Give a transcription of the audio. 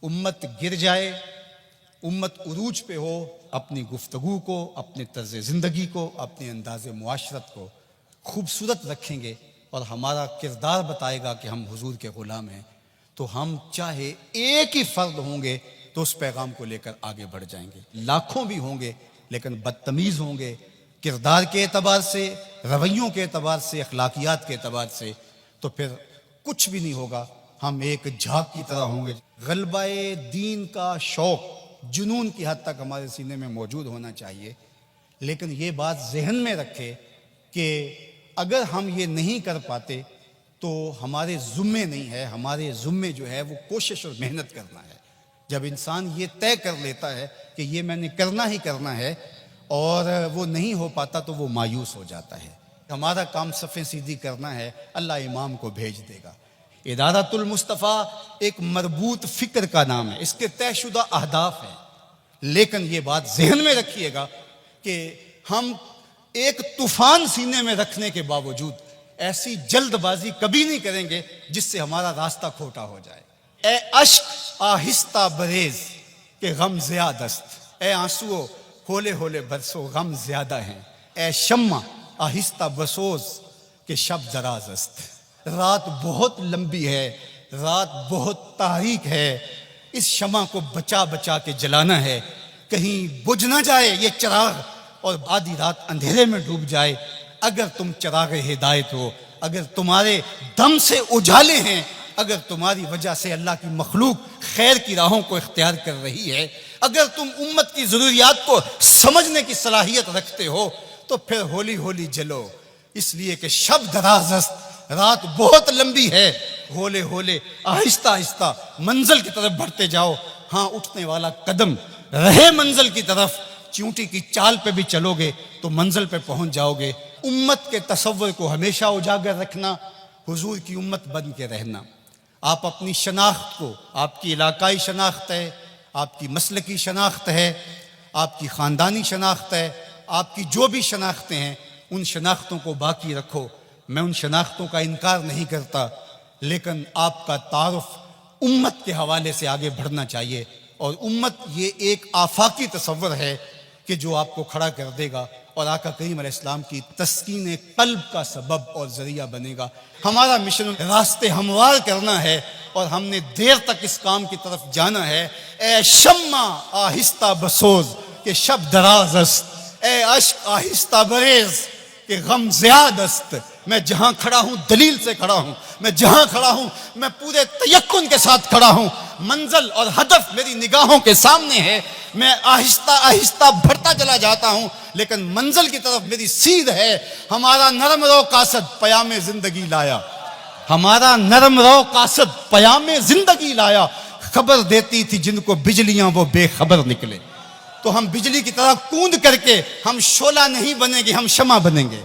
امت گر جائے، امت عروج پہ ہو، اپنی گفتگو کو، اپنے طرز زندگی کو، اپنے انداز معاشرت کو خوبصورت رکھیں گے اور ہمارا کردار بتائے گا کہ ہم حضور کے غلام ہیں، تو ہم چاہے ایک ہی فرد ہوں گے تو اس پیغام کو لے کر آگے بڑھ جائیں گے۔ لاکھوں بھی ہوں گے لیکن بدتمیز ہوں گے کردار کے اعتبار سے، رویوں کے اعتبار سے، اخلاقیات کے اعتبار سے، تو پھر کچھ بھی نہیں ہوگا، ہم ایک جھاگ کی طرح ہوں گے۔ غلبہ دین کا شوق جنون کی حد تک ہمارے سینے میں موجود ہونا چاہیے، لیکن یہ بات ذہن میں رکھے کہ اگر ہم یہ نہیں کر پاتے تو ہمارے ذمے نہیں ہے، ہمارے ذمے جو ہے وہ کوشش اور محنت کرنا ہے۔ جب انسان یہ طے کر لیتا ہے کہ یہ میں نے کرنا ہی کرنا ہے اور وہ نہیں ہو پاتا تو وہ مایوس ہو جاتا ہے۔ ہمارا کام صفیں سیدھی کرنا ہے، اللہ امام کو بھیج دے گا۔ ادارۃ المصطفیٰ ایک مربوط فکر کا نام ہے، اس کے طے شدہ اہداف ہیں، لیکن یہ بات ذہن میں رکھیے گا کہ ہم ایک طوفان سینے میں رکھنے کے باوجود ایسی جلد بازی کبھی نہیں کریں گے جس سے ہمارا راستہ کھوٹا ہو جائے۔ اے اشک آہستہ بریز کہ غم زیادہ است، اے آنسو ہولے ہولے برسو غم زیادہ ہیں، اے شمع آہستہ بسوز کہ شب دراز است۔ رات بہت لمبی ہے، رات بہت تاریک ہے، اس شمع کو بچا بچا کے جلانا ہے، کہیں بجھ نہ جائے یہ چراغ اور آدھی رات اندھیرے میں ڈوب جائے۔ اگر تم چراغ ہدایت ہو، اگر تمہارے دم سے اجالے ہیں، اگر تمہاری وجہ سے اللہ کی مخلوق خیر کی راہوں کو اختیار کر رہی ہے، اگر تم امت کی ضروریات کو سمجھنے کی صلاحیت رکھتے ہو تو پھر ہولی ہولی جلو، اس لیے کہ شب دراز است، رات بہت لمبی ہے، ہولے ہولے آہستہ آہستہ منزل کی طرف بڑھتے جاؤ۔ ہاں اٹھنے والا قدم رہے منزل کی طرف، چونٹی کی چال پہ بھی چلو گے تو منزل پہ پہنچ جاؤ گے۔ امت کے تصور کو ہمیشہ اجاگر رکھنا، حضور کی امت بن کے رہنا۔ آپ اپنی شناخت کو، آپ کی علاقائی شناخت ہے، آپ کی مسلکی شناخت ہے، آپ کی خاندانی شناخت ہے، آپ کی جو بھی شناختیں ہیں ان شناختوں کو باقی رکھو۔ میں ان شناختوں کا انکار نہیں کرتا، لیکن آپ کا تعارف امت کے حوالے سے آگے بڑھنا چاہیے، اور امت یہ ایک آفاقی تصور ہے کہ جو آپ کو کھڑا کر دے گا اور آقا کریم علیہ السلام کی تسکین قلب کا سبب اور ذریعہ بنے گا۔ ہمارا مشن راستے ہموار کرنا ہے اور ہم نے دیر تک اس کام کی طرف جانا ہے۔ اے شمع آہستہ بسوز کہ شب دراز است، اے اشک آہستہ بریز کہ غم زیاد است۔ میں جہاں کھڑا ہوں دلیل سے کھڑا ہوں، میں جہاں کھڑا ہوں میں پورے تیقن کے ساتھ کھڑا ہوں، منزل اور ہدف میری نگاہوں کے سامنے ہے، میں آہستہ آہستہ بڑھتا چلا جاتا ہوں لیکن منزل کی طرف میری سیر ہے۔ ہمارا نرم رو قاصد پیام زندگی لایا، ہمارا نرم رو قاصد پیام زندگی لایا، خبر دیتی تھی جن کو بجلیاں وہ بے خبر نکلے۔ تو ہم بجلی کی طرح کوند کر کے ہم شعلہ نہیں بنیں گے، ہم شمع بنیں گے۔